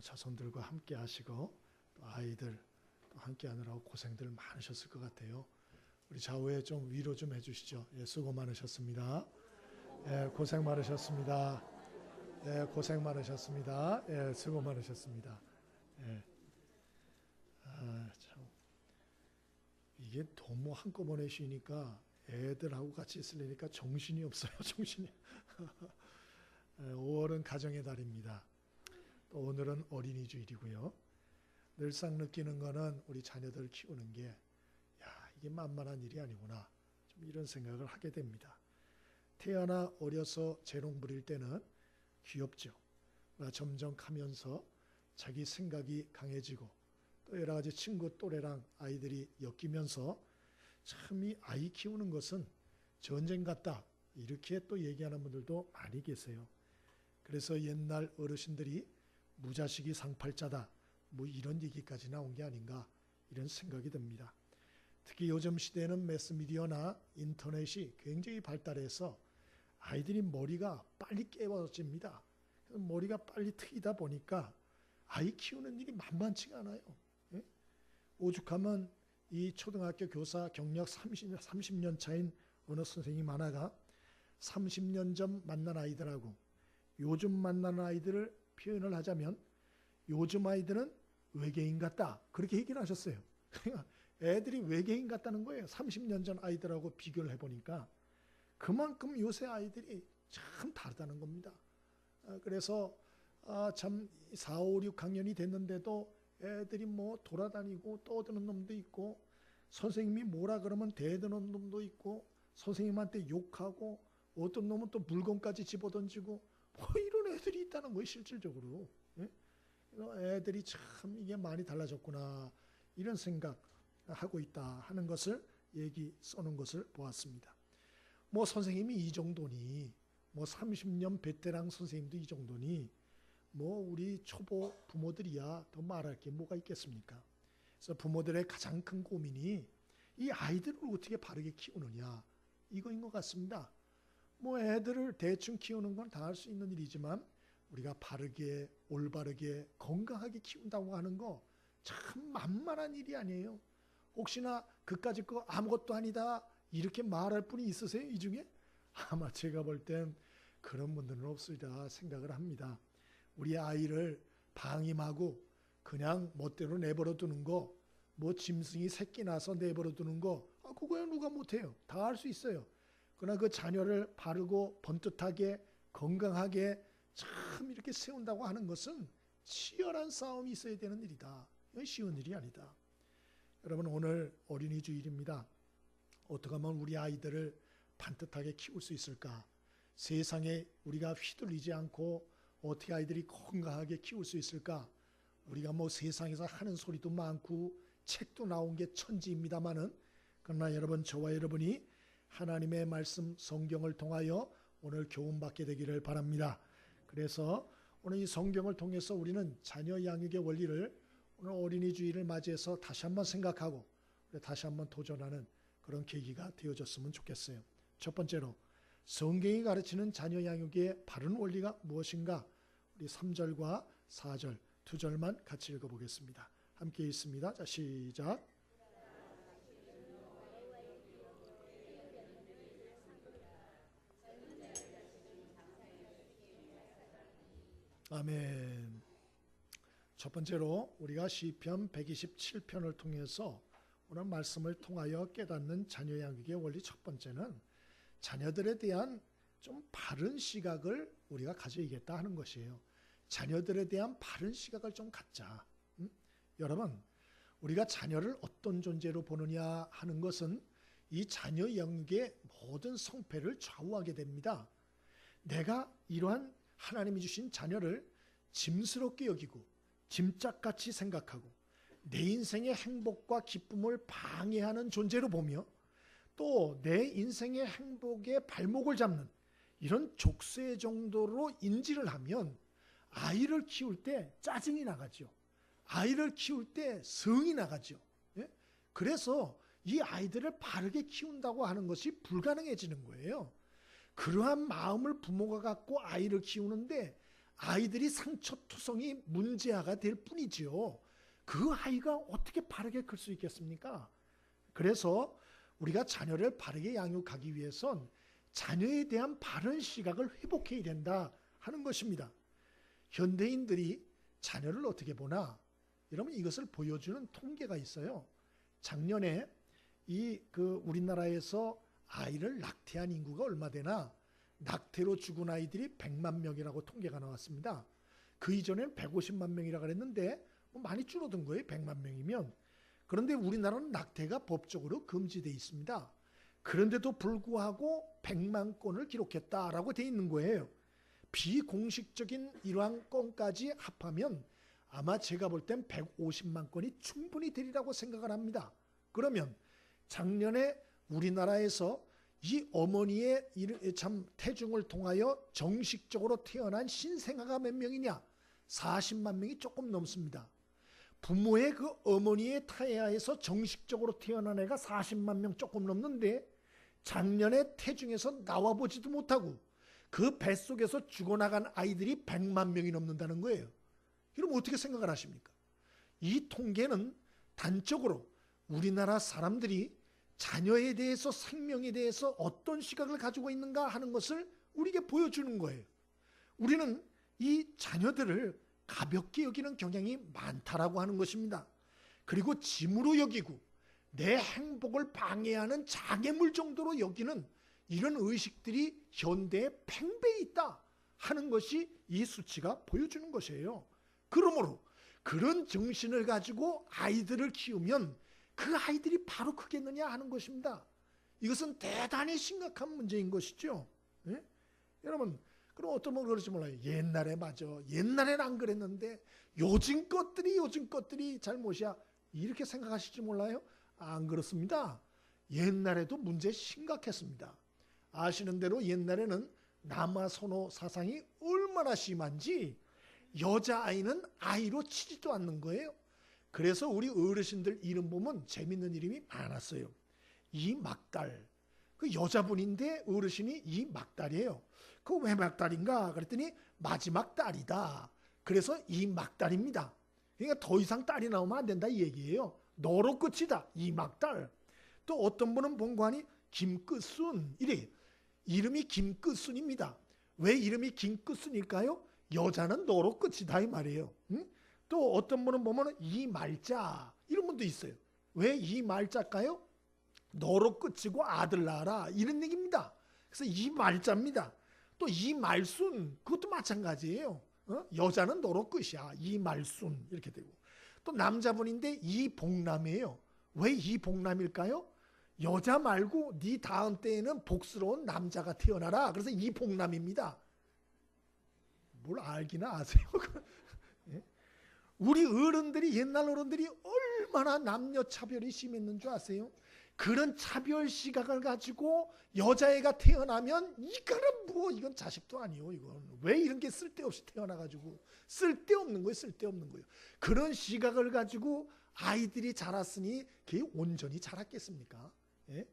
자손들과 함께 하시고 또 아이들 또 함께 하느라고 고생들 많으셨을 것 같아요. 우리 좌우에 좀 위로 좀 해주시죠. 예, 수고 많으셨습니다. 예, 고생 많으셨습니다. 예, 고생 많으셨습니다. 예, 수고 많으셨습니다. 예. 참 이게 너무 한꺼번에 쉬니까 애들하고 같이 있으려니까 정신이 없어요. 정신이. 5월은 가정의 달입니다. 또 오늘은 어린이 주일이고요. 늘상 느끼는 거는 우리 자녀들 키우는 게 이게 만만한 일이 아니구나. 좀 이런 생각을 하게 됩니다. 태어나 어려서 재롱 부릴 때는 귀엽죠. 그러나 점점 가면서 자기 생각이 강해지고 또 여러 가지 친구 또래랑 아이들이 엮이면서 참 이 아이 키우는 것은 전쟁 같다. 이렇게 또 얘기하는 분들도 많이 계세요. 그래서 옛날 어르신들이 무자식이 상팔자다. 뭐 이런 얘기까지 나온 게 아닌가 이런 생각이 듭니다. 특히 요즘 시대는 매스미디어나 인터넷이 굉장히 발달해서 아이들이 머리가 빨리 깨워집니다. 머리가 빨리 트이다 보니까 아이 키우는 일이 만만치가 않아요. 예? 오죽하면 이 초등학교 교사 경력 30년 차인 어느 선생님 하나가 30년 전 만난 아이들하고 요즘 만나는 아이들을 표현을 하자면 요즘 아이들은 외계인 같다. 그렇게 얘기를 하셨어요. 애들이 외계인 같다는 거예요. 30년 전 아이들하고 비교를 해보니까 그만큼 요새 아이들이 참 다르다는 겁니다. 그래서 참 4, 5, 6학년이 됐는데도 애들이 뭐 돌아다니고 떠드는 놈도 있고 선생님이 뭐라 그러면 대드는 놈도 있고 선생님한테 욕하고 어떤 놈은 또 물건까지 집어던지고 뭐 이런 애들이 있다는 거예요. 실질적으로. 예? 애들이 참 이게 많이 달라졌구나 이런 생각하고 있다 하는 것을 얘기 써놓은 것을 보았습니다. 뭐 선생님이 이 정도니 뭐 30년 베테랑 선생님도 이 정도니 뭐 우리 초보 부모들이야 더 말할 게 뭐가 있겠습니까? 그래서 부모들의 가장 큰 고민이 이 아이들을 어떻게 바르게 키우느냐 이거인 것 같습니다. 뭐 애들을 대충 키우는 건 다 할 수 있는 일이지만 우리가 바르게 올바르게 건강하게 키운다고 하는 거 참 만만한 일이 아니에요. 혹시나 그까짓 거 아무것도 아니다 이렇게 말할 분이 있으세요? 이 중에? 아마 제가 볼 땐 그런 분들은 없으리라 생각을 합니다. 우리 아이를 방임하고 그냥 멋대로 내버려 두는 거, 뭐 짐승이 새끼 나서 내버려 두는 거, 그거야 누가 못해요. 다 할 수 있어요. 그러나 그 자녀를 바르고 번듯하게 건강하게 참 이렇게 세운다고 하는 것은 치열한 싸움이 있어야 되는 일이다. 이건 쉬운 일이 아니다. 여러분 오늘 어린이 주일입니다. 어떻게 하면 우리 아이들을 반듯하게 키울 수 있을까? 세상에 우리가 휘둘리지 않고 어떻게 아이들이 건강하게 키울 수 있을까? 우리가 뭐 세상에서 하는 소리도 많고 책도 나온 게 천지입니다마는 그러나 여러분 저와 여러분이 하나님의 말씀 성경을 통하여 오늘 교훈받게 되기를 바랍니다. 그래서 오늘 이 성경을 통해서 우리는 자녀 양육의 원리를 오늘 어린이 주일을 맞이해서 다시 한번 생각하고 다시 한번 도전하는 그런 계기가 되어졌으면 좋겠어요. 첫 번째로 성경이 가르치는 자녀 양육의 바른 원리가 무엇인가? 우리 3절과 4절 두 절만 같이 읽어보겠습니다. 함께 읽습니다. 자, 시작. 아멘. 첫 번째로 우리가 시편 127편을 통해서 오늘 말씀을 통하여 깨닫는 자녀 양육의 원리 첫 번째는 자녀들에 대한 좀 바른 시각을 우리가 가져야겠다 하는 것이에요. 자녀들에 대한 바른 시각을 좀 갖자. 여러분 우리가 자녀를 어떤 존재로 보느냐 하는 것은 이 자녀 양육의 모든 성패를 좌우하게 됩니다. 내가 이러한 하나님이 주신 자녀를 짐스럽게 여기고 짐짝같이 생각하고 내 인생의 행복과 기쁨을 방해하는 존재로 보며 또 내 인생의 행복에 발목을 잡는 이런 족쇄 정도로 인지를 하면 아이를 키울 때 짜증이 나가죠. 아이를 키울 때 성이 나가죠. 예? 그래서 이 아이들을 바르게 키운다고 하는 것이 불가능해지는 거예요. 그러한 마음을 부모가 갖고 아이를 키우는데 아이들이 상처투성이 문제아가 될 뿐이지요. 그 아이가 어떻게 바르게 클 수 있겠습니까? 그래서 우리가 자녀를 바르게 양육하기 위해선 자녀에 대한 바른 시각을 회복해야 된다 하는 것입니다. 현대인들이 자녀를 어떻게 보나? 여러분, 이것을 보여주는 통계가 있어요. 작년에 우리나라에서 아이를 낙태한 인구가 얼마 되나? 낙태로 죽은 아이들이 100만 명이라고 통계가 나왔습니다. 그 이전에는 150만 명이라고 그랬는데 많이 줄어든 거예요. 100만 명이면. 그런데 우리나라는 낙태가 법적으로 금지되어 있습니다. 그런데도 불구하고 100만 건을 기록했다라고 되어 있는 거예요. 비공식적인 이러한 건까지 합하면 아마 제가 볼 땐 150만 건이 충분히 되리라고 생각을 합니다. 그러면 작년에 우리나라에서 이 어머니의 참 태중을 통하여 정식적으로 태어난 신생아가 몇 명이냐? 40만 명이 조금 넘습니다. 부모의 그 어머니의胎하에서 정식적으로 태어난 애가 40만 명 조금 넘는데 작년에 태중에서 나와보지도 못하고 그 뱃속에서 죽어나간 아이들이 100만 명이 넘는다는 거예요. 그럼 어떻게 생각을 하십니까? 이 통계는 단적으로 우리나라 사람들이 자녀에 대해서, 생명에 대해서 어떤 시각을 가지고 있는가 하는 것을 우리에게 보여주는 거예요. 우리는 이 자녀들을 가볍게 여기는 경향이 많다라고 하는 것입니다. 그리고 짐으로 여기고 내 행복을 방해하는 장애물 정도로 여기는 이런 의식들이 현대에 팽배해 있다 하는 것이 이 수치가 보여주는 것이에요. 그러므로 그런 정신을 가지고 아이들을 키우면 그 아이들이 바로 크겠느냐 하는 것입니다. 이것은 대단히 심각한 문제인 것이죠. 예? 여러분, 그럼 어떤 분은 그러지 몰라요. 옛날에 맞아. 옛날에는 안 그랬는데 요즘 것들이 잘못이야. 이렇게 생각하실지 몰라요? 안 그렇습니다. 옛날에도 문제 심각했습니다. 아시는 대로 옛날에는 남아선호 사상이 얼마나 심한지 여자아이는 아이로 치지도 않는 거예요. 그래서 우리 어르신들 이름 보면 재밌는 이름이 많았어요. 이막달. 그 여자분인데 어르신이 이막달이에요. 그 왜 막달인가? 그랬더니 마지막 딸이다. 그래서 이막달입니다. 그러니까 더 이상 딸이 나오면 안 된다 이 얘기예요. 너로 끝이다. 이막달. 또 어떤 분은 본관이 김끝순 이래. 이름이 김끝순입니다. 왜 이름이 김끝순일까요? 여자는 너로 끝이다 이 말이에요. 응? 또 어떤 분은 보면 이말자 이런 분도 있어요. 왜 이말자일까요? 너로 끝이고 아들 낳아라 이런 얘기입니다. 그래서 이말자입니다. 또 이말순 그것도 마찬가지예요. 여자는 너로 끝이야. 이말순 이렇게 되고 또 남자분인데 이복남이에요. 왜 이복남일까요? 여자 말고 네 다음 때에는 복스러운 남자가 태어나라. 그래서 이복남입니다. 뭘 알기나 아세요? 우리 어른들이 옛날 어른들이 얼마나 남녀 차별이 심했는 줄 아세요? 그런 차별 시각을 가지고 여자애가 태어나면 이건 자식도 아니요. 이건 왜 이런 게 쓸데없이 태어나가지고 쓸데없는 거예요. 쓸데없는 거예요. 그런 시각을 가지고 아이들이 자랐으니 그게 온전히 자랐겠습니까? 예?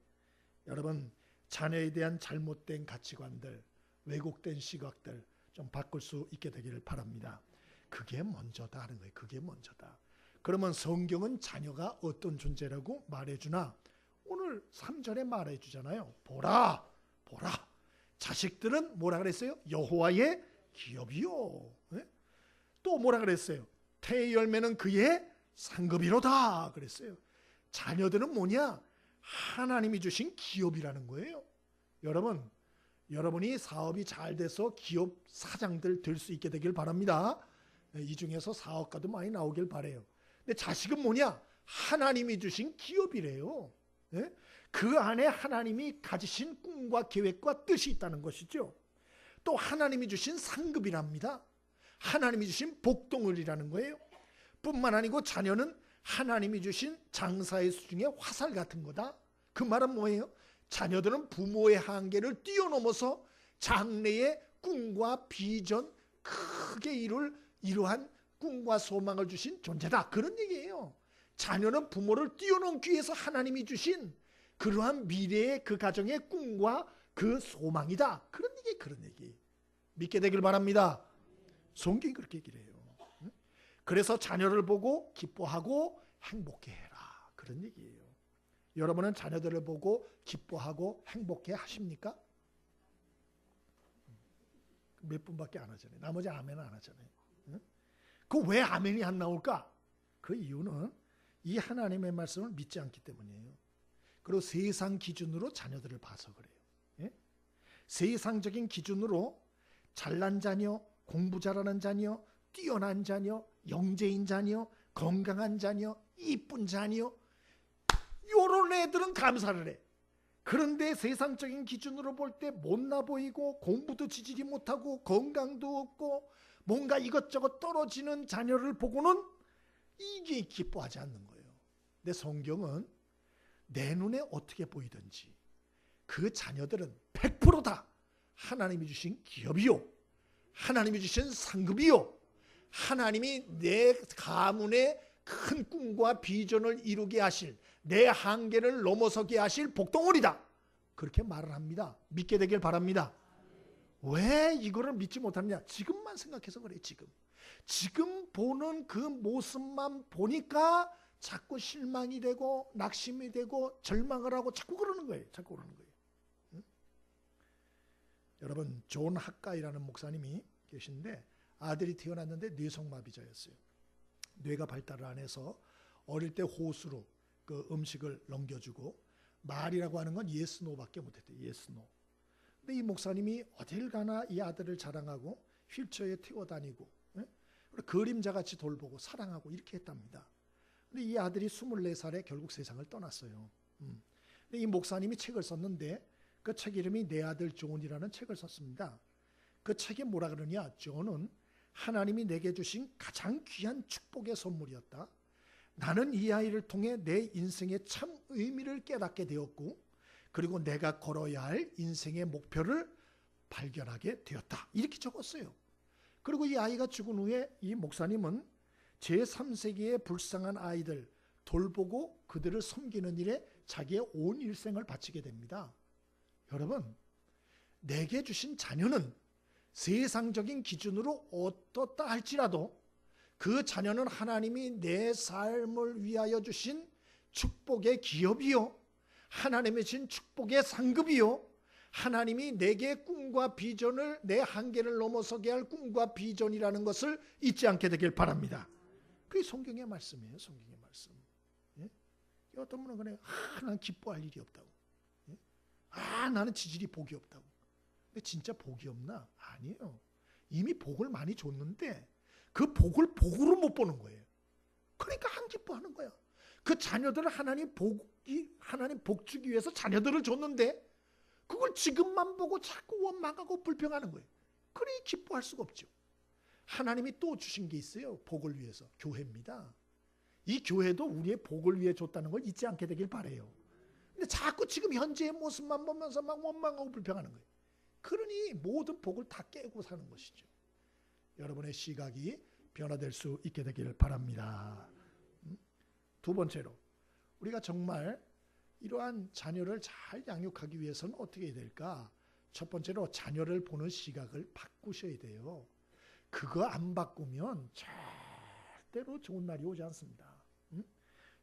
여러분 자녀에 대한 잘못된 가치관들, 왜곡된 시각들 좀 바꿀 수 있게 되기를 바랍니다. 그게 먼저다 하는 거예요. 그게 먼저다. 그러면 성경은 자녀가 어떤 존재라고 말해주나? 오늘 3절에 말해주잖아요. 보라. 자식들은 뭐라 그랬어요? 여호와의 기업이요. 네? 또 뭐라 그랬어요? 태의 열매는 그의 상급이로다 그랬어요. 자녀들은 뭐냐? 하나님이 주신 기업이라는 거예요. 여러분이 사업이 잘 돼서 기업 사장들 될 수 있게 되길 바랍니다. 이 중에서 사업가도 많이 나오길 바라요. 근데 자식은 뭐냐? 하나님이 주신 기업이래요. 예? 그 안에 하나님이 가지신 꿈과 계획과 뜻이 있다는 것이죠. 또 하나님이 주신 상급이랍니다. 하나님이 주신 복덩어리라는 거예요. 뿐만 아니고 자녀는 하나님이 주신 장사의 수중에 화살 같은 거다. 그 말은 뭐예요? 자녀들은 부모의 한계를 뛰어넘어서 장래의 꿈과 비전 크게 이룰 이러한 꿈과 소망을 주신 존재다. 그런 얘기예요. 자녀는 부모를 뛰어넘기 위해서 하나님이 주신 그러한 미래의 그 가정의 꿈과 그 소망이다. 그런 얘기. 믿게 되길 바랍니다. 성경이 그렇게 얘기를 해요. 그래서 자녀를 보고 기뻐하고 행복해해라. 그런 얘기예요. 여러분은 자녀들을 보고 기뻐하고 행복해 하십니까? 몇 분밖에 안 하잖아요. 나머지 아멘 안 하잖아요. 그 왜 아멘이 안 나올까? 그 이유는 이 하나님의 말씀을 믿지 않기 때문이에요. 그리고 세상 기준으로 자녀들을 봐서 그래요. 예? 세상적인 기준으로 잘난 자녀, 공부 잘하는 자녀, 뛰어난 자녀, 영재인 자녀, 건강한 자녀, 이쁜 자녀, 요런 애들은 감사를 해. 그런데 세상적인 기준으로 볼 때 못나 보이고 공부도 지지리 못하고 건강도 없고 뭔가 이것저것 떨어지는 자녀를 보고는 이게 기뻐하지 않는 거예요. 근데 성경은 내 눈에 어떻게 보이든지 그 자녀들은 100%다 하나님이 주신 기업이요, 하나님이 주신 상급이요, 하나님이 내 가문의 큰 꿈과 비전을 이루게 하실, 내 한계를 넘어서게 하실 복덩어리다, 그렇게 말을 합니다. 믿게 되길 바랍니다. 왜 이거를 믿지 못하느냐? 지금만 생각해서 그래. 지금 보는 그 모습만 보니까 자꾸 실망이 되고 낙심이 되고 절망을 하고 자꾸 그러는 거예요. 응? 여러분, 존 핫가이라는 목사님이 계신데 아들이 태어났는데 뇌성마비자였어요. 뇌가 발달을 안 해서 어릴 때 호수로 그 음식을 넘겨주고 말이라고 하는 건 예스 노밖에 못했대요. 예스 노. 근데 이 목사님이 어딜 가나 이 아들을 자랑하고 휠체어에 태워다니고 그림자같이 돌보고 사랑하고 이렇게 했답니다. 근데 이 아들이 24살에 결국 세상을 떠났어요. 근데 이 목사님이 책을 썼는데 그 책 이름이 내 아들 존이라는 책을 썼습니다. 그 책에 뭐라 그러냐? 존은 하나님이 내게 주신 가장 귀한 축복의 선물이었다. 나는 이 아이를 통해 내 인생의 참 의미를 깨닫게 되었고 그리고 내가 걸어야 할 인생의 목표를 발견하게 되었다. 이렇게 적었어요. 그리고 이 아이가 죽은 후에 이 목사님은 제3세기의 불쌍한 아이들 돌보고 그들을 섬기는 일에 자기의 온 일생을 바치게 됩니다. 여러분, 내게 주신 자녀는 세상적인 기준으로 어떻다 할지라도 그 자녀는 하나님이 내 삶을 위하여 주신 축복의 기업이요, 하나님의 주신 축복의 상급이요, 하나님이 내게 꿈과 비전을, 내 한계를 넘어서게 할 꿈과 비전이라는 것을 잊지 않게 되길 바랍니다. 그게 성경의 말씀이에요. 성경의 말씀. 예? 어떤 분은 그래, 나는 기뻐할 일이 없다고. 예? 나는 지질이 복이 없다고. 근데 진짜 복이 없나? 아니에요. 이미 복을 많이 줬는데 그 복을 복으로 못 보는 거예요. 그러니까 안 기뻐하는 거야. 그 자녀들을 하나님 복 주기 위해서 자녀들을 줬는데 그걸 지금만 보고 자꾸 원망하고 불평하는 거예요. 그래 기뻐할 수가 없죠. 하나님이 또 주신 게 있어요. 복을 위해서. 교회입니다. 이 교회도 우리의 복을 위해 줬다는 걸 잊지 않게 되길 바라요. 근데 자꾸 지금 현재의 모습만 보면서 막 원망하고 불평하는 거예요. 그러니 모든 복을 다 깨고 사는 것이죠. 여러분의 시각이 변화될 수 있게 되기를 바랍니다. 두 번째로, 우리가 정말 이러한 자녀를 잘 양육하기 위해서는 어떻게 해야 될까? 첫 번째로 자녀를 보는 시각을 바꾸셔야 돼요. 그거 안 바꾸면 절대로 좋은 날이 오지 않습니다.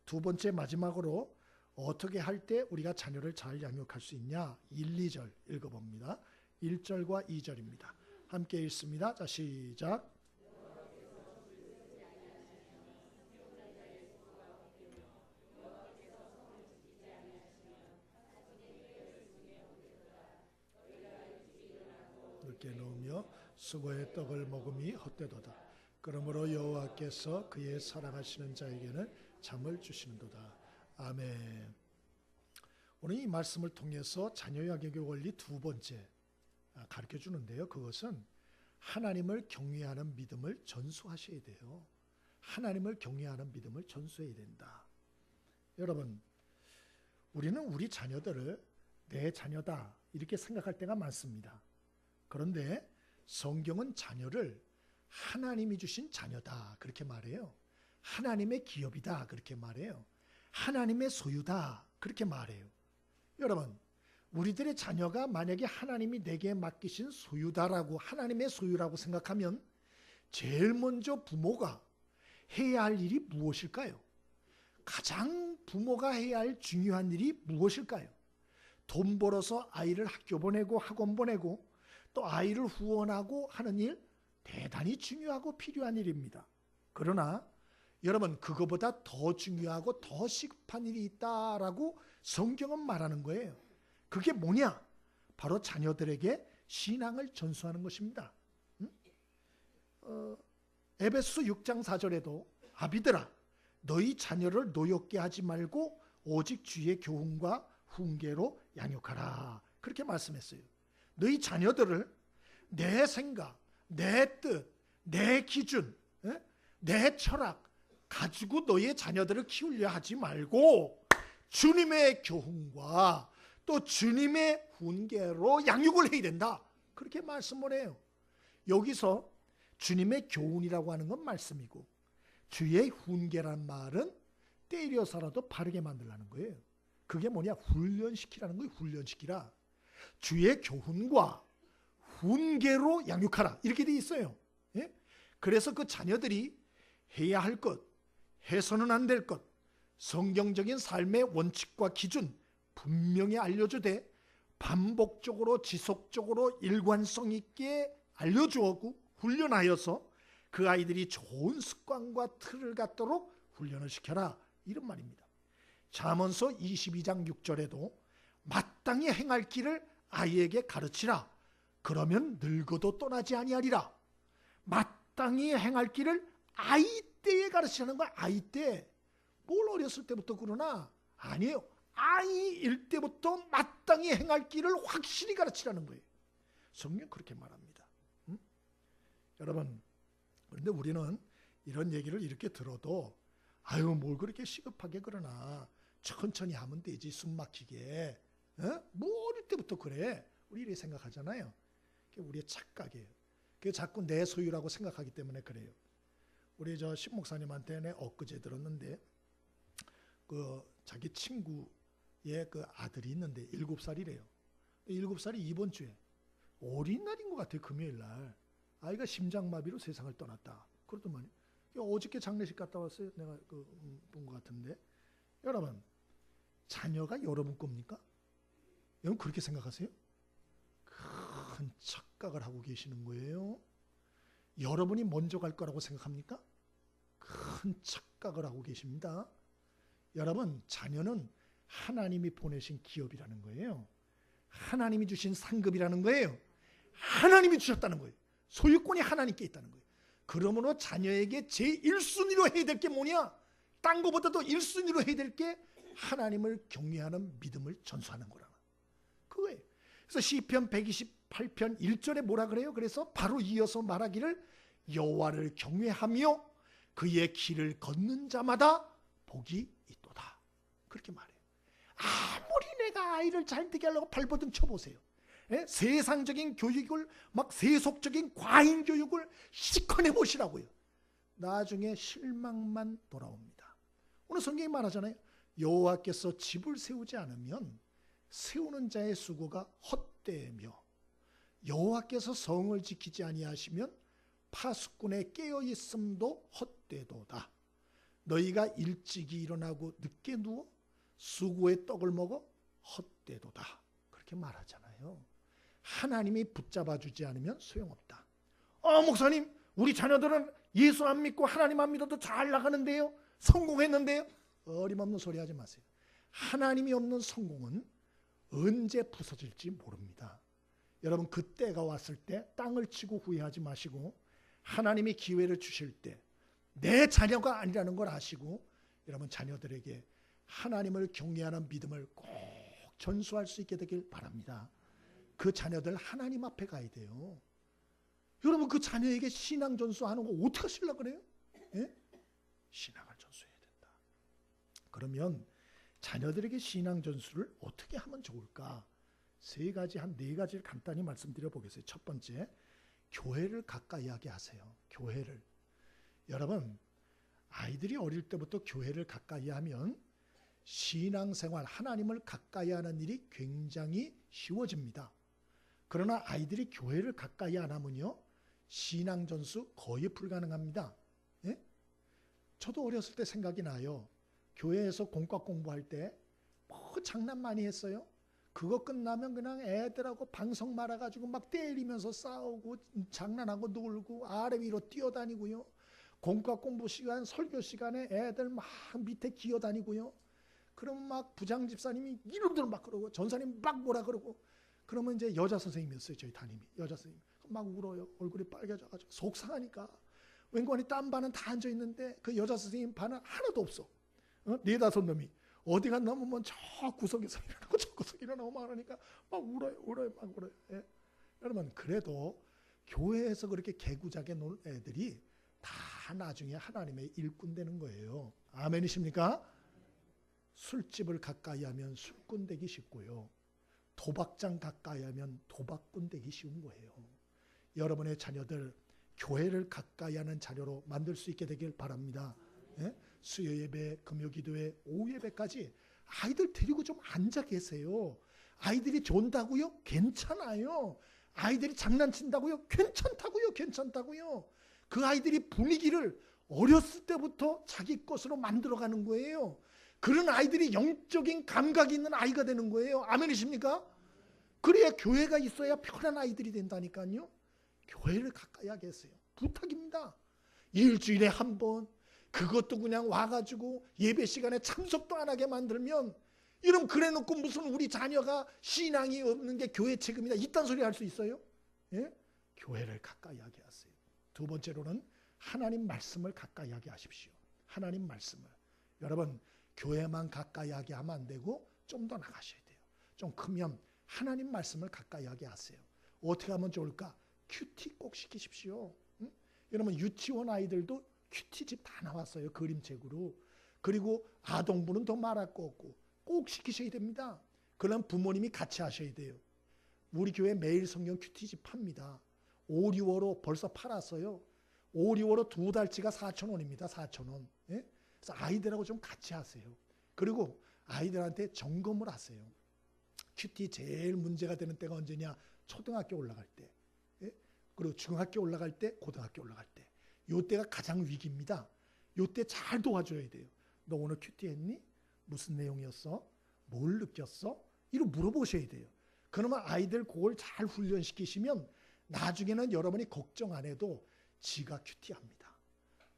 두 번째, 마지막으로 어떻게 할 때 우리가 자녀를 잘 양육할 수 있냐? 1, 2절 읽어봅니다. 1절과 2절입니다. 함께 읽습니다. 자, 시작. 늦게 놓으며 수고의 떡을 먹음이 헛되도다. 그러므로 여호와께서 그의 사랑하시는 자에게는 잠을 주시는도다. 아멘. 오늘 이 말씀을 통해서 자녀 양육의 원리 두 번째 가르쳐 주는데요. 그것은 하나님을 경외하는 믿음을 전수하셔야 돼요. 하나님을 경외하는 믿음을 전수해야 된다. 여러분, 우리는 우리 자녀들을 내 자녀다 이렇게 생각할 때가 많습니다. 그런데 성경은 자녀를 하나님이 주신 자녀다 그렇게 말해요. 하나님의 기업이다 그렇게 말해요. 하나님의 소유다 그렇게 말해요. 여러분, 우리들의 자녀가 만약에 하나님이 내게 맡기신 소유다라고, 하나님의 소유라고 생각하면 제일 먼저 부모가 해야 할 일이 무엇일까요? 가장 부모가 해야 할 중요한 일이 무엇일까요? 돈 벌어서 아이를 학교 보내고 학원 보내고 또 아이를 후원하고 하는 일, 대단히 중요하고 필요한 일입니다. 그러나 여러분, 그거보다 더 중요하고 더 시급한 일이 있다라고 성경은 말하는 거예요. 그게 뭐냐? 바로 자녀들에게 신앙을 전수하는 것입니다. 에베소 6장 4절에도 아비들아 너희 자녀를 노엽게 하지 말고 오직 주의 교훈과 훈계로 양육하라, 그렇게 말씀했어요. 너희 자녀들을 내 생각, 내 뜻, 내 기준, 내 철학 가지고 너의 자녀들을 키우려 하지 말고 주님의 교훈과 또 주님의 훈계로 양육을 해야 된다, 그렇게 말씀을 해요. 여기서 주님의 교훈이라고 하는 건 말씀이고 주의 훈계란 말은 때려서라도 바르게 만들라는 거예요. 그게 뭐냐? 훈련시키라는 거예요. 훈련시키라. 주의 교훈과 훈계로 양육하라, 이렇게 돼 있어요. 예? 그래서 그 자녀들이 해야 할 것, 해서는 안 될 것, 성경적인 삶의 원칙과 기준 분명히 알려주되 반복적으로 지속적으로 일관성 있게 알려주었고 훈련하여서 그 아이들이 좋은 습관과 틀을 갖도록 훈련을 시켜라, 이런 말입니다. 잠언서 22장 6절에도 마땅히 행할 길을 아이에게 가르치라, 그러면 늙어도 떠나지 아니하리라. 마땅히 행할 길을 아이 때에 가르치라는 거야. 아이 때. 뭘 어렸을 때부터 그러나? 아니에요. 아이일 때부터 마땅히 행할 길을 확실히 가르치라는 거예요. 성경 그렇게 말합니다. 여러분, 그런데 우리는 이런 얘기를 이렇게 들어도 아유 뭘 그렇게 시급하게 그러나 천천히 하면 되지, 숨 막히게, 뭐 어릴 때부터 그래, 우리 이렇게 생각하잖아요. 그게 우리의 착각이에요. 그게 자꾸 내 소유라고 생각하기 때문에 그래요. 우리 저 신목사님한테 내 엊그제 들었는데 그 자기 친구의 그 아들이 있는데 7살이래요. 7살이 이번 주에 어린 날인 것 같아요. 금요일 날 아이가 심장마비로 세상을 떠났다 그러더만요. 어저께 장례식 갔다 왔어요. 내가 본 것 같은데. 여러분, 자녀가 여러분 겁니까? 여러분 그렇게 생각하세요? 큰 착각을 하고 계시는 거예요. 여러분이 먼저 갈 거라고 생각합니까? 큰 착각을 하고 계십니다. 여러분, 자녀는 하나님이 보내신 기업이라는 거예요. 하나님이 주신 상급이라는 거예요. 하나님이 주셨다는 거예요. 소유권이 하나님께 있다는 거예요. 그러므로 자녀에게 제1순위로 해야 될 게 뭐냐? 딴 거보다도 1순위로 해야 될 게 하나님을 경외하는 믿음을 전수하는 거라. 그거예요. 그래서 시편 128편 1절에 뭐라 그래요? 그래서 바로 이어서 말하기를 여호와를 경외하며 그의 길을 걷는 자마다 복이 있도다, 그렇게 말해요. 아무리 내가 아이를 잘 되게 하려고 발버둥 쳐보세요. 세상적인 교육을 막 세속적인 과잉 교육을 시커내 보시라고요. 나중에 실망만 돌아옵니다. 오늘 성경이 말하잖아요. 여호와께서 집을 세우지 않으면 세우는 자의 수고가 헛되며 여호와께서 성을 지키지 아니하시면 파수꾼의 깨어 있음도 헛되도다. 너희가 일찍이 일어나고 늦게 누워 수고의 떡을 먹어 헛되도다, 그렇게 말하잖아요. 하나님이 붙잡아 주지 않으면 소용없다. 목사님, 우리 자녀들은 예수 안 믿고 하나님 안 믿어도 잘 나가는데요, 성공했는데요. 어림없는 소리 하지 마세요. 하나님이 없는 성공은 언제 부서질지 모릅니다. 여러분, 그 때가 왔을 때 땅을 치고 후회하지 마시고 하나님이 기회를 주실 때 내 자녀가 아니라는 걸 아시고 여러분 자녀들에게 하나님을 경외하는 믿음을 꼭 전수할 수 있게 되길 바랍니다. 그 자녀들 하나님 앞에 가야 돼요. 여러분, 그 자녀에게 신앙 전수하는 거 어떻게 하시려고 그래요? 예? 신앙을 전수해야 된다. 그러면 자녀들에게 신앙 전수를 어떻게 하면 좋을까? 세 가지, 한 네 가지를 간단히 말씀드려 보겠어요. 첫 번째, 교회를 가까이 하게 하세요. 교회를. 여러분, 아이들이 어릴 때부터 교회를 가까이 하면 신앙생활, 하나님을 가까이 하는 일이 굉장히 쉬워집니다. 그러나 아이들이 교회를 가까이 안 하면요, 신앙 전수 거의 불가능합니다. 예? 저도 어렸을 때 생각이 나요. 교회에서 공과 공부할 때 뭐 장난 많이 했어요. 그거 끝나면 그냥 애들하고 방석 말아가지고 막 때리면서 싸우고 장난하고 놀고 아래 위로 뛰어다니고요. 공과 공부 시간, 설교 시간에 애들 막 밑에 기어다니고요. 그러면 막 부장 집사님이 이름들 막 그러고 전사님 막 뭐라 그러고, 그러면 이제 여자 선생님이었어요. 저희 담임이 여자 선생님 막 울어요. 얼굴이 빨개져가지고 속상하니까 웬관이 딴 반은 다 앉아 있는데 그 여자 선생님 반은 하나도 없어. 네다섯 놈이 어디 갔나 하면 저 구석에서 일어나고 저 구석에 일어나고 막 하니까 막 울어요 막 울어요. 예. 여러분, 그래도 교회에서 그렇게 개구자게 놀 애들이 다 나중에 하나님의 일꾼 되는 거예요. 아멘이십니까? 술집을 가까이 하면 술꾼 되기 쉽고요. 도박장 가까이 하면 도박꾼 되기 쉬운 거예요. 여러분의 자녀들 교회를 가까이 하는 자녀로 만들 수 있게 되길 바랍니다. 예? 수요 예배, 금요 기도회, 오후 예배까지 아이들 데리고 좀 앉아 계세요. 아이들이 존다고요? 괜찮아요. 아이들이 장난친다고요? 괜찮다고요. 그 아이들이 분위기를 어렸을 때부터 자기 것으로 만들어가는 거예요. 그런 아이들이 영적인 감각이 있는 아이가 되는 거예요. 아멘이십니까? 그래야 교회가 있어야 편한 아이들이 된다니까요. 교회를 가까이 하게 했어요. 부탁입니다. 일주일에 한 번, 그것도 그냥 와가지고 예배 시간에 참석도 안 하게 만들면, 이러면 그래놓고 무슨 우리 자녀가 신앙이 없는 게 교회 책임이다 이딴 소리 할 수 있어요? 예? 교회를 가까이 하게 하세요. 두 번째로는 하나님 말씀을 가까이 하게 하십시오. 하나님 말씀을. 여러분, 교회만 가까이 하게 하면 안 되고 좀 더 나가셔야 돼요. 좀 크면 하나님 말씀을 가까이 하게 하세요. 어떻게 하면 좋을까? 큐티 꼭 시키십시오. 응? 여러분, 유치원 아이들도 큐티집 다 나왔어요. 그림책으로. 그리고 아동부는 더 말할 거 없고 꼭 시키셔야 됩니다. 그럼 부모님이 같이 하셔야 돼요. 우리 교회 매일 성경 큐티집 팝니다. 5, 6월로 벌써 팔았어요. 5, 6월로 2달치가 4,000원입니다. 4,000원. 예? 그래서 아이들하고 좀 같이 하세요. 그리고 아이들한테 점검을 하세요. 큐티 제일 문제가 되는 때가 언제냐? 초등학교 올라갈 때. 예? 그리고 중학교 올라갈 때, 고등학교 올라갈 때. 요 때가 가장 위기입니다. 요 때 잘 도와줘야 돼요. 너 오늘 큐티 했니? 무슨 내용이었어? 뭘 느꼈어? 이런 물어보셔야 돼요. 그러면 아이들 그걸 잘 훈련시키시면 나중에는 여러분이 걱정 안 해도 지가 큐티합니다.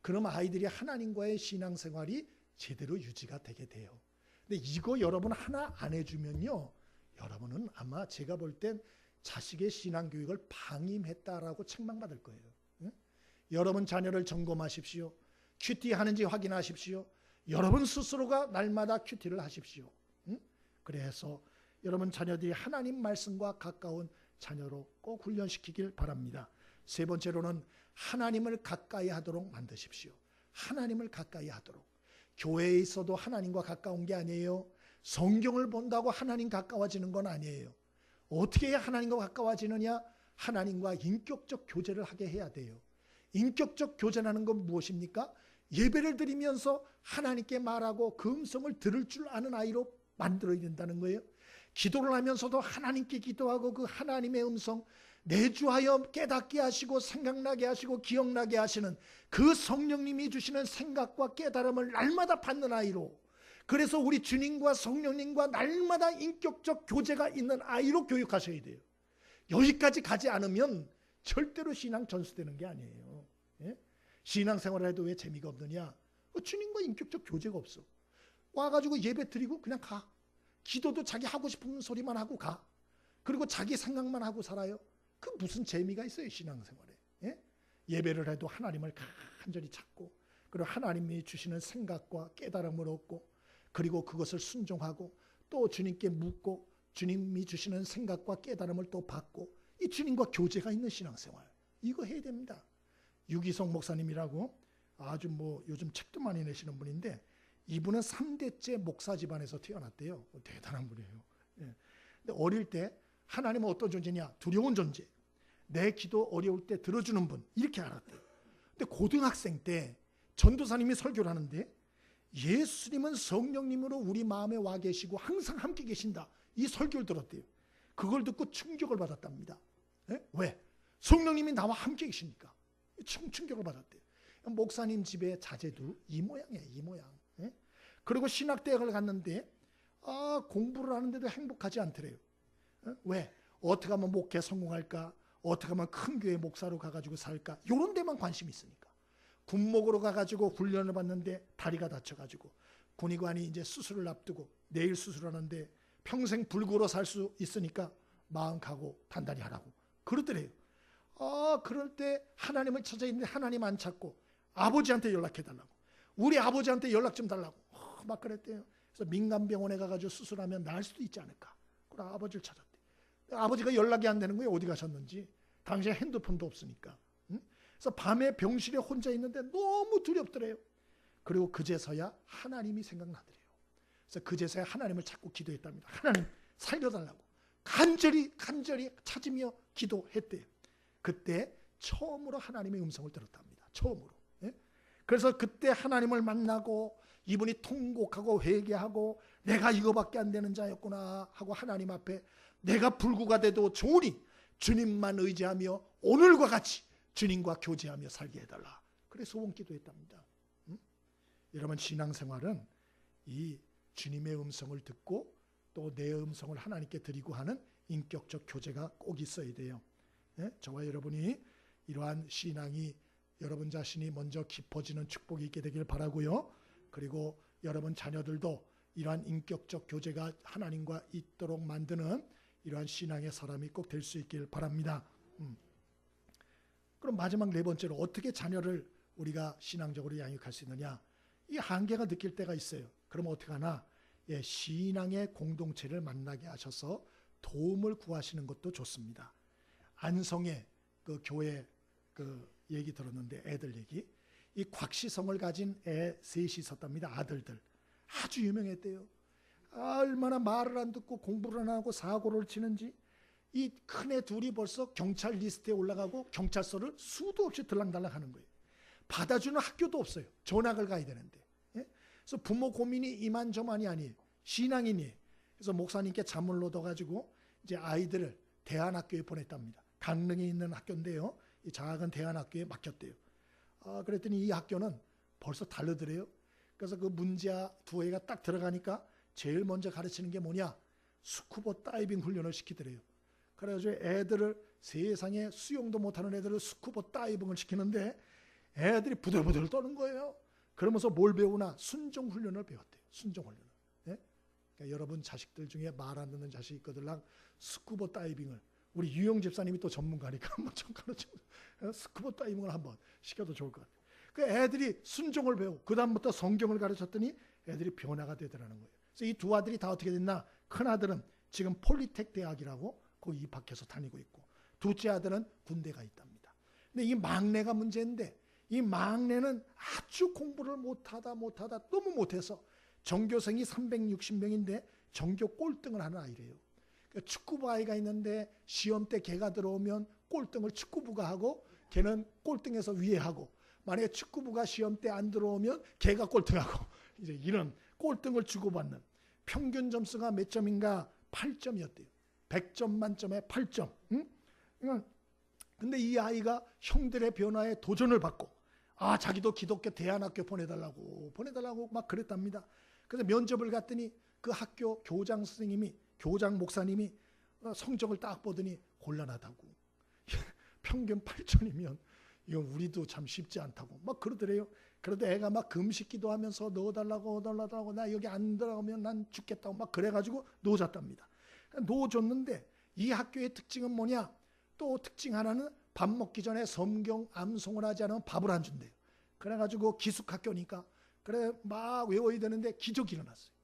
그러면 아이들이 하나님과의 신앙생활이 제대로 유지가 되게 돼요. 근데 이거 여러분 하나 안 해주면요, 여러분은 아마 제가 볼 땐 자식의 신앙교육을 방임했다라고 책망받을 거예요. 응? 여러분 자녀를 점검하십시오. 큐티 하는지 확인하십시오. 여러분 스스로가 날마다 큐티를 하십시오. 응? 그래서 여러분 자녀들이 하나님 말씀과 가까운 자녀로 꼭 훈련시키길 바랍니다. 세 번째로는 하나님을 가까이 하도록 만드십시오. 하나님을 가까이 하도록. 교회에 있어도 하나님과 가까운 게 아니에요. 성경을 본다고 하나님 가까워지는 건 아니에요. 어떻게 해야 하나님과 가까워지느냐? 하나님과 인격적 교제를 하게 해야 돼요. 인격적 교제라는 건 무엇입니까? 예배를 드리면서 하나님께 말하고 그 음성을 들을 줄 아는 아이로 만들어야 된다는 거예요. 기도를 하면서도 하나님께 기도하고 그 하나님의 음성, 내주하여 깨닫게 하시고 생각나게 하시고 기억나게 하시는 그 성령님이 주시는 생각과 깨달음을 날마다 받는 아이로, 그래서 우리 주님과 성령님과 날마다 인격적 교제가 있는 아이로 교육하셔야 돼요. 여기까지 가지 않으면 절대로 신앙 전수되는 게 아니에요. 예? 신앙생활을 해도 왜 재미가 없느냐? 주님과 인격적 교제가 없어. 와가지고 예배 드리고 그냥 가. 기도도 자기 하고 싶은 소리만 하고 가. 그리고 자기 생각만 하고 살아요. 그 무슨 재미가 있어요, 신앙생활에. 예? 예배를 해도 하나님을 간절히 찾고, 그리고 하나님이 주시는 생각과 깨달음을 얻고, 그리고 그것을 순종하고 또 주님께 묻고 주님이 주시는 생각과 깨달음을 또 받고, 이 주님과 교제가 있는 신앙생활, 이거 해야 됩니다. 유기성 목사님이라고 아주 요즘 책도 많이 내시는 분인데, 이분은 3대째 목사 집안에서 태어났대요. 대단한 분이에요. 예. 근데 어릴 때 하나님은 어떤 존재냐? 두려운 존재. 내 기도 어려울 때 들어주는 분, 이렇게 알았대요. 근데 고등학생 때 전도사님이 설교를 하는데, 예수님은 성령님으로 우리 마음에 와 계시고 항상 함께 계신다, 이 설교를 들었대요. 그걸 듣고 충격을 받았답니다. 예? 왜? 성령님이 나와 함께 계시니까 충격을 받았대요. 목사님 집의 자제도 이 모양이에요. 이 모양. 예? 그리고 신학대학을 갔는데 공부를 하는데도 행복하지 않더래요. 왜? 어떻게 하면 목회 성공할까? 어떻게 하면 큰 교회 목사로 가가지고 살까? 이런 데만 관심이 있으니까. 군목으로 가가지고 훈련을 받는데 다리가 다쳐가지고 군의관이 이제 수술을 앞두고 내일 수술하는데 평생 불구로 살 수 있으니까 마음 가고 단단히 하라고 그러더래요. 그럴 때 하나님을 찾아 있는데 하나님 안 찾고 아버지한테 연락해달라고, 우리 아버지한테 연락 좀 달라고 막 그랬대요. 그래서 민간병원에 가가지고 수술하면 나을 수도 있지 않을까. 그래 아버지를 찾았대. 아버지가 연락이 안 되는 거예요. 어디 가셨는지. 당시에 핸드폰도 없으니까. 응? 그래서 밤에 병실에 혼자 있는데 너무 두렵더래요. 그리고 그제서야 하나님이 생각나더래요. 그래서 그제서야 하나님을 찾고 기도했답니다. 하나님 살려달라고 간절히 찾으며 기도했대요. 그때 처음으로 하나님의 음성을 들었답니다. 처음으로. 예? 그래서 그때 하나님을 만나고 이분이 통곡하고 회개하고 내가 이거밖에 안 되는 자였구나 하고 하나님 앞에 내가 불구가 돼도 좋으니 주님만 의지하며 오늘과 같이 주님과 교제하며 살게 해달라. 그래서 소원 기도했답니다. 여러분 신앙생활은 이 주님의 음성을 듣고 또 내 음성을 하나님께 드리고 하는 인격적 교제가 꼭 있어야 돼요. 예? 저와 여러분이 이러한 신앙이 여러분 자신이 먼저 깊어지는 축복이 있게 되길 바라고요. 그리고 여러분 자녀들도 이러한 인격적 교제가 하나님과 있도록 만드는 이러한 신앙의 사람이 꼭 될 수 있길 바랍니다. 그럼 마지막 네 번째로 어떻게 자녀를 우리가 신앙적으로 양육할 수 있느냐. 이 한계가 느낄 때가 있어요. 그러면 어떻게 하나? 예, 신앙의 공동체를 만나게 하셔서 도움을 구하시는 것도 좋습니다. 안성의 그 교회 그 얘기 들었는데 애들 얘기. 이 곽시성을 가진 애 셋이 있었답니다. 아들들. 아주 유명했대요. 얼마나 말을 안 듣고 공부를 안 하고 사고를 치는지 이 큰애 둘이 벌써 경찰 리스트에 올라가고 경찰서를 수도 없이 들락달락 하는 거예요. 받아주는 학교도 없어요. 전학을 가야 되는데. 예? 그래서 부모 고민이 이만저만이 아니에요. 신앙인이. 그래서 목사님께 자문을 얻어가지고 이제 아이들을 대안학교에 보냈답니다. 강릉에 있는 학교인데요. 이 작은 대안학교에 맡겼대요. 그랬더니 이 학교는 벌써 다르더래요. 그래서 그 문제아 두 애가 딱 들어가니까 제일 먼저 가르치는 게 뭐냐? 스쿠버 다이빙 훈련을 시키더래요. 그래가지고 애들을 세상에 수영도 못하는 애들을 스쿠버 다이빙을 시키는데 애들이 부들부들 떠는 거예요. 그러면서 뭘 배우나? 순종 훈련을 배웠대요. 순종 훈련을. 예? 그러니까 여러분 자식들 중에 말 안 듣는 자식 있거들랑 스쿠버 다이빙을 우리 유영 집사님이 또 전문가니까 한번 좀 가르치고 스쿠버 다이빙을 한번 시켜도 좋을 것 같아요. 그 애들이 순종을 배우고 그 다음부터 성경을 가르쳤더니 애들이 변화가 되더라는 거예요. 그래서 이 두 아들이 다 어떻게 됐나? 큰 아들은 지금 폴리텍 대학이라고 거기 입학해서 다니고 있고 둘째 아들은 군대가 있답니다. 근데 이 막내가 문제인데 이 막내는 아주 공부를 못하다 너무 못해서 전교생이 360명인데 전교 꼴등을 하는 아이래요. 그러니까 축구부 아이가 있는데 시험 때 걔가 들어오면 꼴등을 축구부가 하고 걔는 꼴등에서 위에 하고 만약에 축구부가 시험 때 안 들어오면 걔가 꼴등하고 이제 이런 꼴등을 주고받는 평균 점수가 몇 점인가? 8점이었대요. 100점 만점에 8점. 응? 근데 이 아이가 형들의 변화에 도전을 받고 자기도 기독교 대안학교 보내달라고 막 그랬답니다. 그래서 면접을 갔더니 그 학교 교장 선생님이 교장 목사님이 성적을 딱 보더니 곤란하다고. 평균 8점이면 이건 우리도 참 쉽지 않다고 막 그러더래요. 그래도 애가 막 금식기도 하면서 넣어달라고 나 여기 안 들어가면 난 죽겠다고 막 그래가지고 넣어줬답니다. 넣어줬는데 이 학교의 특징은 뭐냐? 또 특징 하나는 밥 먹기 전에 성경 암송을 하지 않으면 밥을 안 준대요. 그래가지고 기숙학교니까 그래 막 외워야 되는데 기적이 일어났어요.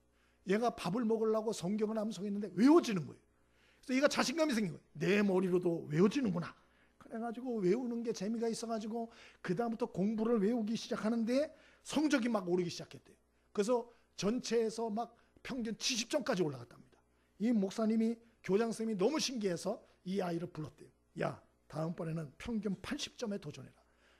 얘가 밥을 먹으려고 성경을 암송했는데 외워지는 거예요. 그래서 얘가 자신감이 생긴 거예요. 내 머리로도 외워지는구나. 그래가지고 외우는 게 재미가 있어가지고 그 다음부터 공부를 외우기 시작하는데 성적이 막 오르기 시작했대요. 그래서 전체에서 막 평균 70점까지 올라갔답니다. 이 목사님이 교장선생님이 너무 신기해서 이 아이를 불렀대요. 야, 다음번에는 평균 80점에 도전해라.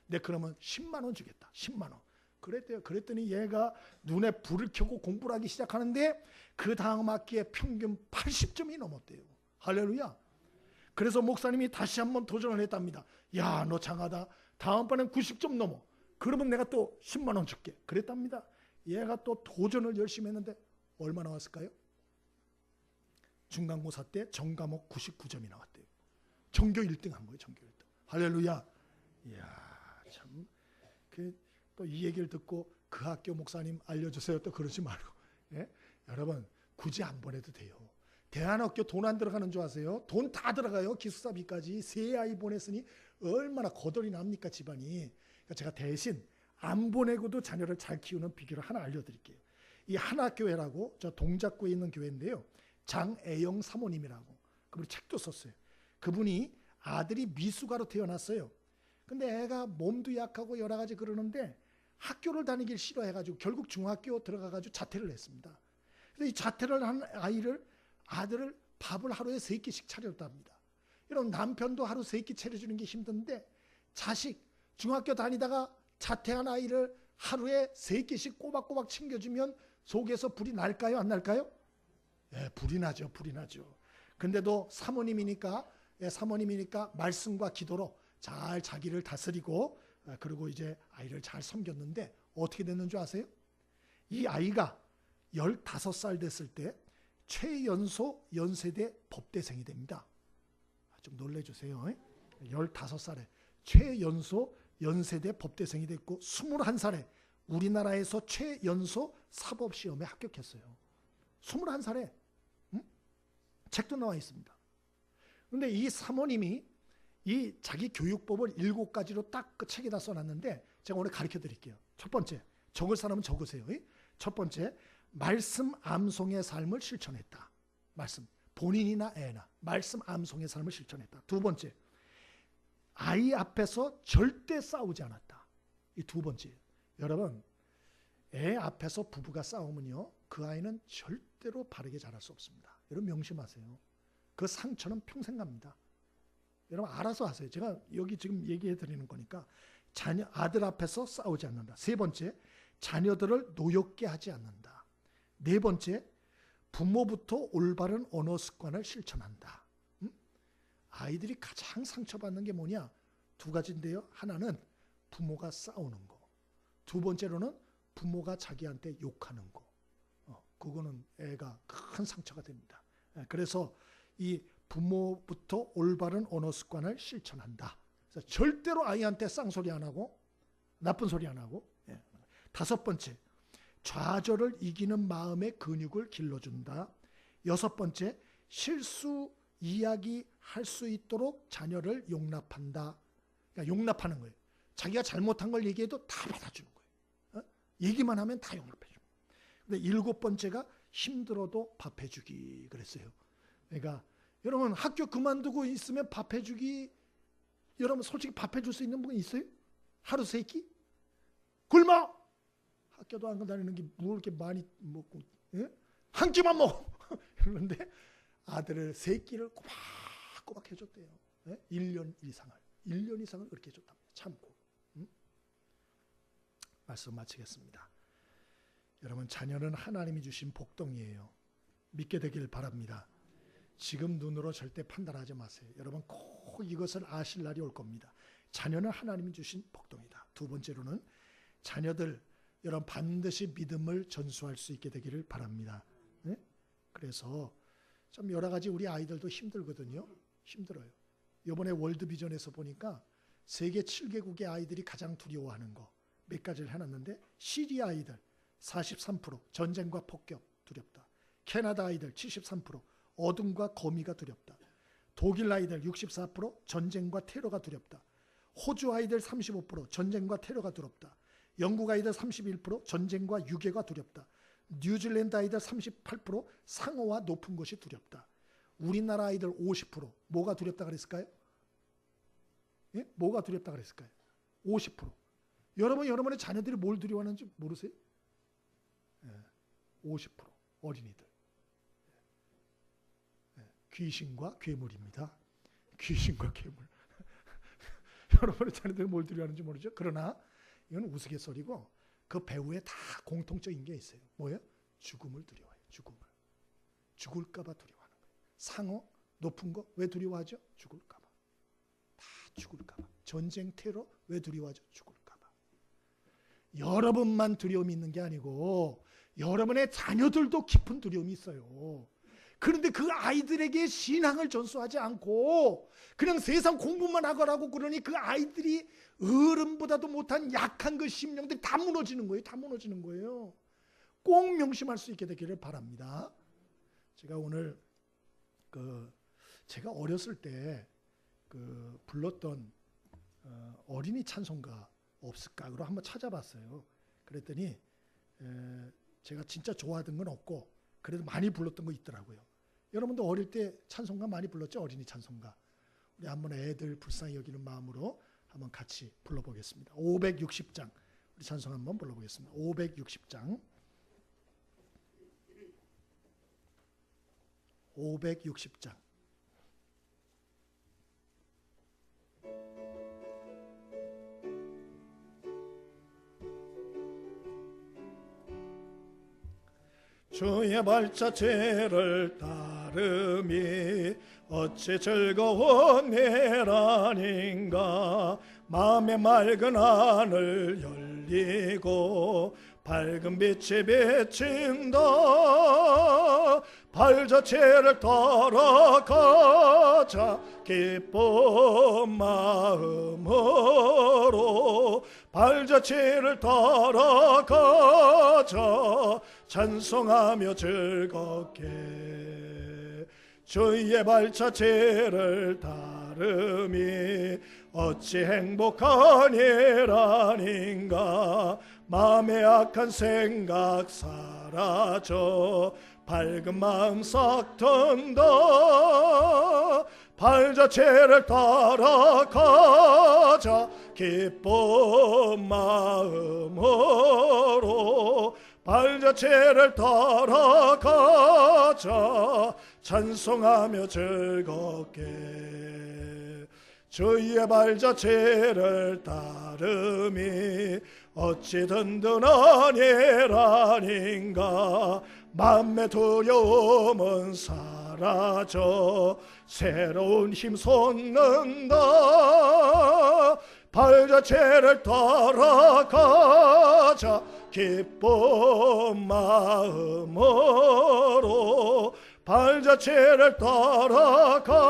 내 그러면 10만 원 주겠다. 10만 원. 그랬대요. 그랬더니 얘가 눈에 불을 켜고 공부를 하기 시작하는데 그 다음 학기에 평균 80점이 넘었대요. 할렐루야. 그래서 목사님이 다시 한번 도전을 했답니다. 야, 너 장하다. 다음번엔 90점 넘어. 그러면 내가 또 10만 원 줄게. 그랬답니다. 얘가 또 도전을 열심히 했는데 얼마 나왔을까요? 중간고사 때 전과목 99점이 나왔대요. 전교 1등 한 거예요. 전교 1등. 할렐루야. 이야, 참. 또 이 얘기를 듣고 그 학교 목사님 알려주세요. 또 그러지 말고. 예? 여러분, 굳이 안 보내도 돼요. 대안학교 돈 안 들어가는 줄 아세요? 돈 다 들어가요. 기숙사비까지. 세 아이 보냈으니 얼마나 거덜이 납니까, 집안이. 그러니까 제가 대신 안 보내고도 자녀를 잘 키우는 비결을 하나 알려드릴게요. 이 하나교회라고 저 동작구에 있는 교회인데요. 장애영 사모님이라고. 그분이 책도 썼어요. 그분이 아들이 미숙아로 태어났어요. 근데 애가 몸도 약하고 여러 가지 그러는데 학교를 다니길 싫어해가지고 결국 중학교 들어가가지고 자퇴를 했습니다. 그래서 이 자퇴를 한 아들을 밥을 하루에 3끼씩 차렸답니다. 여러분, 남편도 하루 3끼 차려주는 게 힘든데 자식 중학교 다니다가 자퇴한 아이를 하루에 3끼씩 꼬박꼬박 챙겨주면 속에서 불이 날까요? 안 날까요? 예, 불이 나죠. 불이 나죠. 근데도 사모님이니까 말씀과 기도로 잘 자기를 다스리고 그리고 이제 아이를 잘 섬겼는데 어떻게 됐는 줄 아세요? 이 아이가 15살 됐을 때 최연소 연세대 법대생이 됩니다. 좀 놀래주세요. 15살에 최연소 연세대 법대생이 됐고 21살에 우리나라에서 최연소 사법시험에 합격했어요. 21살에. 책도 나와 있습니다. 그런데 이 사모님이 이 자기 교육법을 7가지로 딱 그 책에다 써놨는데 제가 오늘 가르쳐 드릴게요. 첫 번째, 적을 사람은 적으세요. 첫 번째, 말씀 암송의 삶을 실천했다. 말씀, 본인이나 애나 말씀 암송의 삶을 실천했다. 두 번째, 아이 앞에서 절대 싸우지 않았다. 이 두 번째. 여러분, 애 앞에서 부부가 싸우면요, 그 아이는 절대로 바르게 자랄 수 없습니다. 여러분 명심하세요. 그 상처는 평생 갑니다. 여러분 알아서 하세요. 제가 여기 지금 얘기해 드리는 거니까. 아들 앞에서 싸우지 않는다. 세 번째, 자녀들을 노엽게 하지 않는다. 네 번째, 부모부터 올바른 언어 습관을 실천한다. 아이들이 가장 상처받는 게 뭐냐? 두 가지인데요. 하나는 부모가 싸우는 거. 두 번째로는 부모가 자기한테 욕하는 거. 그거는 애가 큰 상처가 됩니다. 그래서 이 부모부터 올바른 언어 습관을 실천한다. 그래서 절대로 아이한테 쌍소리 안 하고 나쁜 소리 안 하고. 다섯 번째, 좌절을 이기는 마음의 근육을 길러준다. 여섯 번째, 실수 이야기할 수 있도록 자녀를 용납한다. 그러니까 용납하는 거예요. 자기가 잘못한 걸 얘기해도 다 받아주는 거예요. 얘기만 하면 다 용납해 주는 거예요. 근데 일곱 번째가 힘들어도 밥해주기 그랬어요. 그러니까 여러분 학교 그만두고 있으면 밥해주기, 여러분 솔직히 밥해줄 수 있는 분 있어요? 하루 3끼? 굶어! 학교도 안 다니는 게 뭘 이렇게 많이 먹고, 예? 한 끼만 먹어! 그런데 아들을 3끼를 꼬박꼬박 해줬대요. 예? 1년 이상을 그렇게 해줬답니다. 참고. 말씀 마치겠습니다. 여러분, 자녀는 하나님이 주신 복덩이에요. 믿게 되길 바랍니다. 지금 눈으로 절대 판단하지 마세요. 여러분 꼭 이것을 아실 날이 올 겁니다. 자녀는 하나님이 주신 복덩이다. 두 번째로는 자녀들, 여러분 반드시 믿음을 전수할 수 있게 되기를 바랍니다. 네? 그래서 좀 여러 가지 우리 아이들도 힘들거든요. 힘들어요. 이번에 월드비전에서 보니까 세계 7개국의 아이들이 가장 두려워하는 거 몇 가지를 해놨는데, 시리아 아이들 43% 전쟁과 폭격 두렵다. 캐나다 아이들 73% 어둠과 거미가 두렵다. 독일 아이들 64% 전쟁과 테러가 두렵다. 호주 아이들 35% 전쟁과 테러가 두렵다. 영국 아이들 31% 전쟁과 유괴가 두렵다. 뉴질랜드 아이들 38% 상어와 높은 것이 두렵다. 우리나라 아이들 50% 뭐가 두렵다 그랬을까요? 예? 뭐가 두렵다 그랬을까요? 50%. 여러분의 자녀들이 뭘 두려워하는지 모르세요? 50% 어린이들. 귀신과 괴물입니다. 귀신과 괴물. 여러분의 자녀들이 뭘 두려워하는지 모르죠? 그러나 이건 우스갯소리고 그 배후에 다 공통적인 게 있어요. 뭐예요? 죽음을 두려워해요. 죽음을. 죽을까 봐 두려워하는 거예요. 상어, 높은 거 왜 두려워하죠? 죽을까 봐. 다 죽을까 봐. 전쟁 테러 왜 두려워하죠? 죽을까 봐. 여러분만 두려움이 있는 게 아니고 여러분의 자녀들도 깊은 두려움이 있어요. 그런데 그 아이들에게 신앙을 전수하지 않고 그냥 세상 공부만 하거라고 그러니 그 아이들이 어른보다도 못한 약한 그 심령들이 다 무너지는 거예요. 다 무너지는 거예요. 꼭 명심할 수 있게 되기를 바랍니다. 제가 오늘 제가 어렸을 때 불렀던 어린이 찬송가 없을까? 그러 한번 찾아봤어요. 그랬더니 제가 진짜 좋아하던 건 없고 그래도 많이 불렀던 거 있더라고요. 여러분도 어릴 때 찬송가 많이 불렀죠? 어린이 찬송가. 우리 한번 애들 불쌍히 여기는 마음으로 한번 같이 불러보겠습니다. 560장 우리 찬송 한번 불러보겠습니다. 560장 560장 주의 발자취를 따름이 어찌 즐거운 일 아닌가. 마음의 맑은 하늘 열리고 밝은 빛이 비친다. 발자취를 따라가자 기쁜 마음으로. 발자취를 따라가자 찬송하며 즐겁게. 주의 발자취를 따름이 어찌 행복한 일 아닌가. 마음의 악한 생각 사라져 밝은 마음 싹 든다. 발자취를 따라가자 기쁜 마음으로. 발자취를 따라가자 찬송하며 즐겁게. 주의 발자취를 따름이 어찌 든든한 일 아닌가. 마음의 두려움은 사라져 새로운 힘 솟는다. 발자취를 따라가자 기쁜 마음으로. 발자취를 따라가자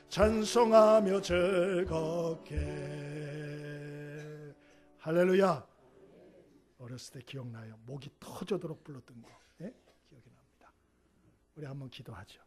찬송하며 즐겁게. 할렐루야. 어렸을 때 기억나요. 목이 터져도록 불렀던 거 기억이 납니다. 우리 한번 기도하죠.